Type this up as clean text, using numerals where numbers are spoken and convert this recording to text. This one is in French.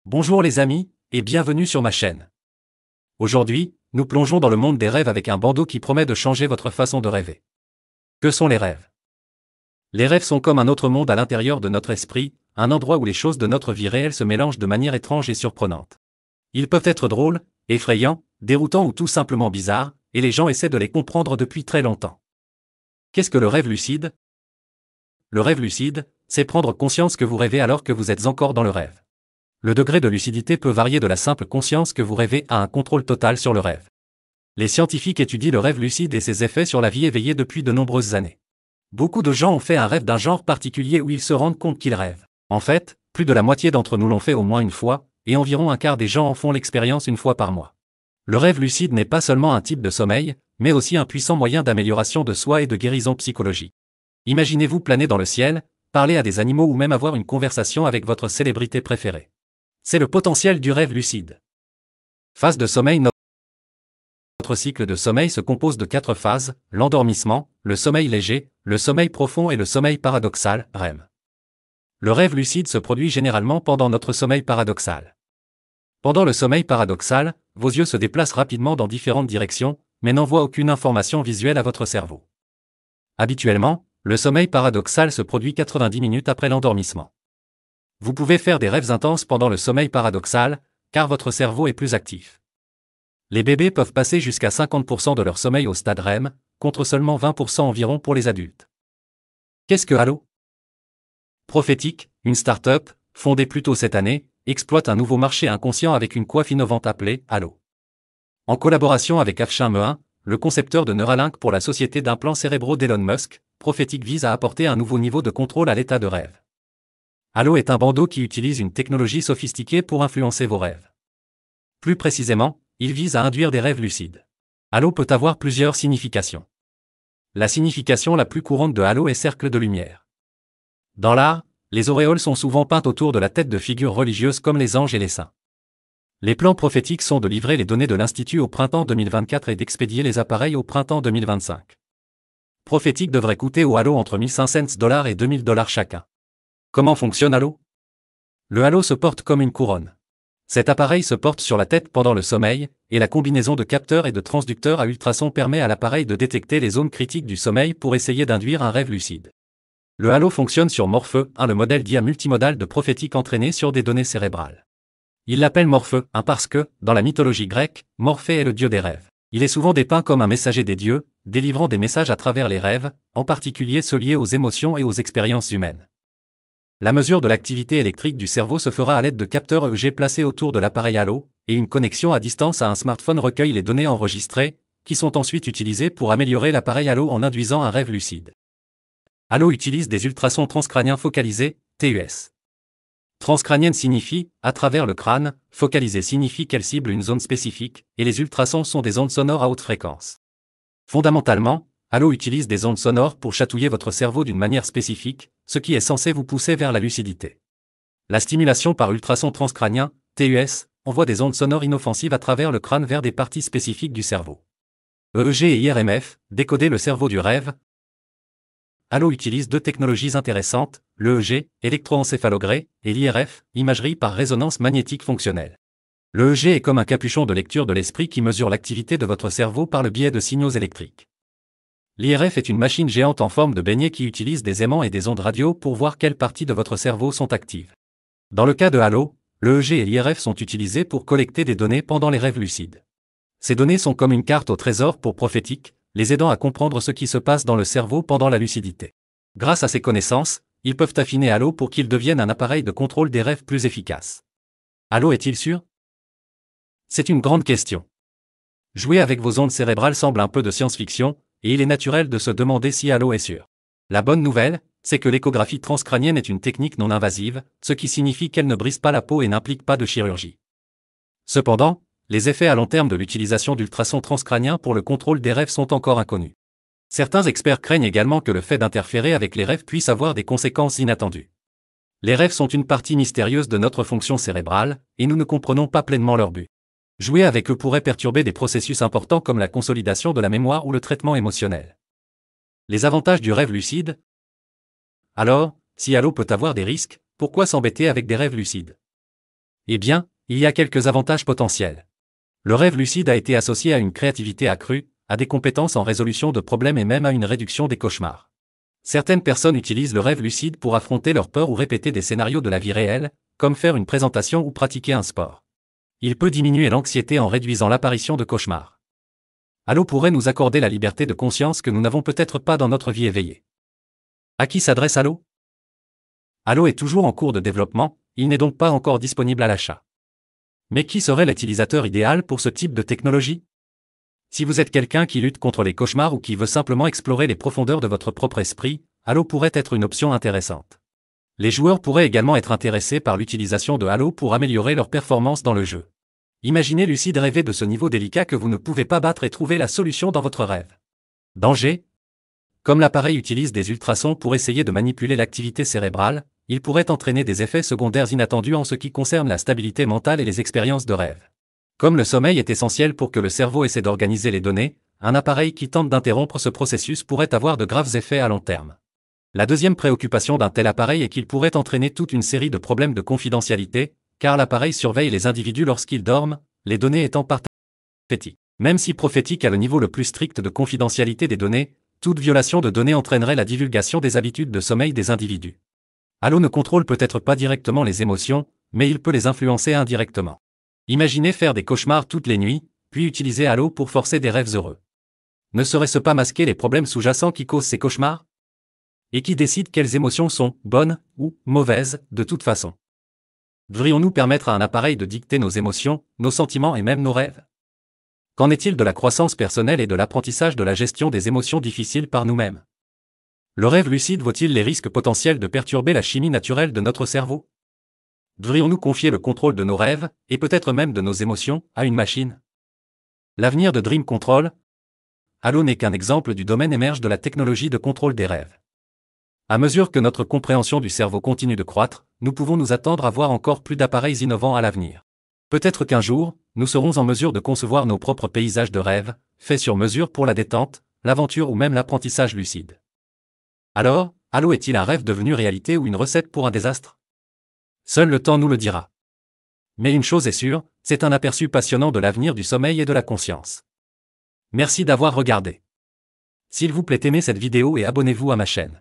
Bonjour les amis, et bienvenue sur ma chaîne. Aujourd'hui, nous plongeons dans le monde des rêves avec un bandeau qui promet de changer votre façon de rêver. Que sont les rêves? Les rêves sont comme un autre monde à l'intérieur de notre esprit, un endroit où les choses de notre vie réelle se mélangent de manière étrange et surprenante. Ils peuvent être drôles, effrayants, déroutants ou tout simplement bizarres, et les gens essaient de les comprendre depuis très longtemps. Qu'est-ce que le rêve lucide? Le rêve lucide, c'est prendre conscience que vous rêvez alors que vous êtes encore dans le rêve. Le degré de lucidité peut varier de la simple conscience que vous rêvez à un contrôle total sur le rêve. Les scientifiques étudient le rêve lucide et ses effets sur la vie éveillée depuis de nombreuses années. Beaucoup de gens ont fait un rêve d'un genre particulier où ils se rendent compte qu'ils rêvent. En fait, plus de la moitié d'entre nous l'ont fait au moins une fois, et environ un quart des gens en font l'expérience une fois par mois. Le rêve lucide n'est pas seulement un type de sommeil, mais aussi un puissant moyen d'amélioration de soi et de guérison psychologique. Imaginez-vous planer dans le ciel, parler à des animaux ou même avoir une conversation avec votre célébrité préférée. C'est le potentiel du rêve lucide. Phase de sommeil. Notre cycle de sommeil se compose de 4 phases, l'endormissement, le sommeil léger, le sommeil profond et le sommeil paradoxal, REM. Le rêve lucide se produit généralement pendant notre sommeil paradoxal. Pendant le sommeil paradoxal, vos yeux se déplacent rapidement dans différentes directions, mais n'envoient aucune information visuelle à votre cerveau. Habituellement, le sommeil paradoxal se produit 90 minutes après l'endormissement. Vous pouvez faire des rêves intenses pendant le sommeil paradoxal, car votre cerveau est plus actif. Les bébés peuvent passer jusqu'à 50% de leur sommeil au stade REM, contre seulement 20% environ pour les adultes. Qu'est-ce que Halo? Prophétique, une start-up, fondée plus tôt cette année, exploite un nouveau marché inconscient avec une coiffe innovante appelée Halo. En collaboration avec Afshin Mehin, le concepteur de Neuralink pour la société d'implants cérébraux d'Elon Musk, Prophétique vise à apporter un nouveau niveau de contrôle à l'état de rêve. Halo est un bandeau qui utilise une technologie sophistiquée pour influencer vos rêves. Plus précisément, il vise à induire des rêves lucides. Halo peut avoir plusieurs significations. La signification la plus courante de Halo est cercle de lumière. Dans l'art, les auréoles sont souvent peintes autour de la tête de figures religieuses comme les anges et les saints. Les plans prophétiques sont de livrer les données de l'Institut au printemps 2024 et d'expédier les appareils au printemps 2025. Prophétique devrait coûter au Halo entre $1500 et $2000 chacun. Comment fonctionne Halo? Le halo se porte comme une couronne. Cet appareil se porte sur la tête pendant le sommeil, et la combinaison de capteurs et de transducteurs à ultrasons permet à l'appareil de détecter les zones critiques du sommeil pour essayer d'induire un rêve lucide. Le halo fonctionne sur Morphe 1, le modèle d'IA multimodal de prophétique entraîné sur des données cérébrales. Il l'appelle Morphe 1 parce que, dans la mythologie grecque, Morphée est le dieu des rêves. Il est souvent dépeint comme un messager des dieux, délivrant des messages à travers les rêves, en particulier ceux liés aux émotions et aux expériences humaines. La mesure de l'activité électrique du cerveau se fera à l'aide de capteurs EEG placés autour de l'appareil Halo, et une connexion à distance à un smartphone recueille les données enregistrées, qui sont ensuite utilisées pour améliorer l'appareil Halo en induisant un rêve lucide. Halo utilise des ultrasons transcrâniens focalisés, TUS. Transcrânienne signifie, à travers le crâne, focalisé signifie qu'elle cible une zone spécifique, et les ultrasons sont des ondes sonores à haute fréquence. Fondamentalement, Halo utilise des ondes sonores pour chatouiller votre cerveau d'une manière spécifique, ce qui est censé vous pousser vers la lucidité. La stimulation par ultrasons transcrâniens, TUS, envoie des ondes sonores inoffensives à travers le crâne vers des parties spécifiques du cerveau. EEG et IRMF, décoder le cerveau du rêve. Halo utilise 2 technologies intéressantes, l'EEG, électroencéphalogré, et l'IRF, imagerie par résonance magnétique fonctionnelle. L'EEG est comme un capuchon de lecture de l'esprit qui mesure l'activité de votre cerveau par le biais de signaux électriques. L'IRF est une machine géante en forme de beignet qui utilise des aimants et des ondes radio pour voir quelles parties de votre cerveau sont actives. Dans le cas de Halo, l'EEG et l'IRF sont utilisés pour collecter des données pendant les rêves lucides. Ces données sont comme une carte au trésor pour prophétique, les aidant à comprendre ce qui se passe dans le cerveau pendant la lucidité. Grâce à ces connaissances, ils peuvent affiner Halo pour qu'il devienne un appareil de contrôle des rêves plus efficace. Halo est-il sûr? C'est une grande question. Jouer avec vos ondes cérébrales semble un peu de science-fiction, et il est naturel de se demander si Halo est sûr. La bonne nouvelle, c'est que l'échographie transcrânienne est une technique non invasive, ce qui signifie qu'elle ne brise pas la peau et n'implique pas de chirurgie. Cependant, les effets à long terme de l'utilisation d'ultrasons transcrâniens pour le contrôle des rêves sont encore inconnus. Certains experts craignent également que le fait d'interférer avec les rêves puisse avoir des conséquences inattendues. Les rêves sont une partie mystérieuse de notre fonction cérébrale, et nous ne comprenons pas pleinement leur but. Jouer avec eux pourrait perturber des processus importants comme la consolidation de la mémoire ou le traitement émotionnel. Les avantages du rêve lucide? Alors, si Halo peut avoir des risques, pourquoi s'embêter avec des rêves lucides? Eh bien, il y a quelques avantages potentiels. Le rêve lucide a été associé à une créativité accrue, à des compétences en résolution de problèmes et même à une réduction des cauchemars. Certaines personnes utilisent le rêve lucide pour affronter leurs peurs ou répéter des scénarios de la vie réelle, comme faire une présentation ou pratiquer un sport. Il peut diminuer l'anxiété en réduisant l'apparition de cauchemars. Halo pourrait nous accorder la liberté de conscience que nous n'avons peut-être pas dans notre vie éveillée. À qui s'adresse Halo? Halo est toujours en cours de développement, il n'est donc pas encore disponible à l'achat. Mais qui serait l'utilisateur idéal pour ce type de technologie? Si vous êtes quelqu'un qui lutte contre les cauchemars ou qui veut simplement explorer les profondeurs de votre propre esprit, Halo pourrait être une option intéressante. Les joueurs pourraient également être intéressés par l'utilisation de Halo pour améliorer leur performance dans le jeu. Imaginez lucide rêver de ce niveau délicat que vous ne pouvez pas battre et trouver la solution dans votre rêve. Danger? Comme l'appareil utilise des ultrasons pour essayer de manipuler l'activité cérébrale, il pourrait entraîner des effets secondaires inattendus en ce qui concerne la stabilité mentale et les expériences de rêve. Comme le sommeil est essentiel pour que le cerveau essaie d'organiser les données, un appareil qui tente d'interrompre ce processus pourrait avoir de graves effets à long terme. La deuxième préoccupation d'un tel appareil est qu'il pourrait entraîner toute une série de problèmes de confidentialité, car l'appareil surveille les individus lorsqu'ils dorment, les données étant partagées. Même si prophétique à le niveau le plus strict de confidentialité des données, toute violation de données entraînerait la divulgation des habitudes de sommeil des individus. Halo ne contrôle peut-être pas directement les émotions, mais il peut les influencer indirectement. Imaginez faire des cauchemars toutes les nuits, puis utiliser Halo pour forcer des rêves heureux. Ne serait-ce pas masquer les problèmes sous-jacents qui causent ces cauchemars? Et qui décide quelles émotions sont bonnes ou mauvaises, de toute façon? Devrions-nous permettre à un appareil de dicter nos émotions, nos sentiments et même nos rêves? Qu'en est-il de la croissance personnelle et de l'apprentissage de la gestion des émotions difficiles par nous-mêmes? Le rêve lucide vaut-il les risques potentiels de perturber la chimie naturelle de notre cerveau? Devrions-nous confier le contrôle de nos rêves, et peut-être même de nos émotions, à une machine? L'avenir de Dream Control? Halo n'est qu'un exemple du domaine émerge de la technologie de contrôle des rêves. À mesure que notre compréhension du cerveau continue de croître, nous pouvons nous attendre à voir encore plus d'appareils innovants à l'avenir. Peut-être qu'un jour, nous serons en mesure de concevoir nos propres paysages de rêve, faits sur mesure pour la détente, l'aventure ou même l'apprentissage lucide. Alors, Halo est-il un rêve devenu réalité ou une recette pour un désastre? Seul le temps nous le dira. Mais une chose est sûre, c'est un aperçu passionnant de l'avenir du sommeil et de la conscience. Merci d'avoir regardé. S'il vous plaît, aimez cette vidéo et abonnez-vous à ma chaîne.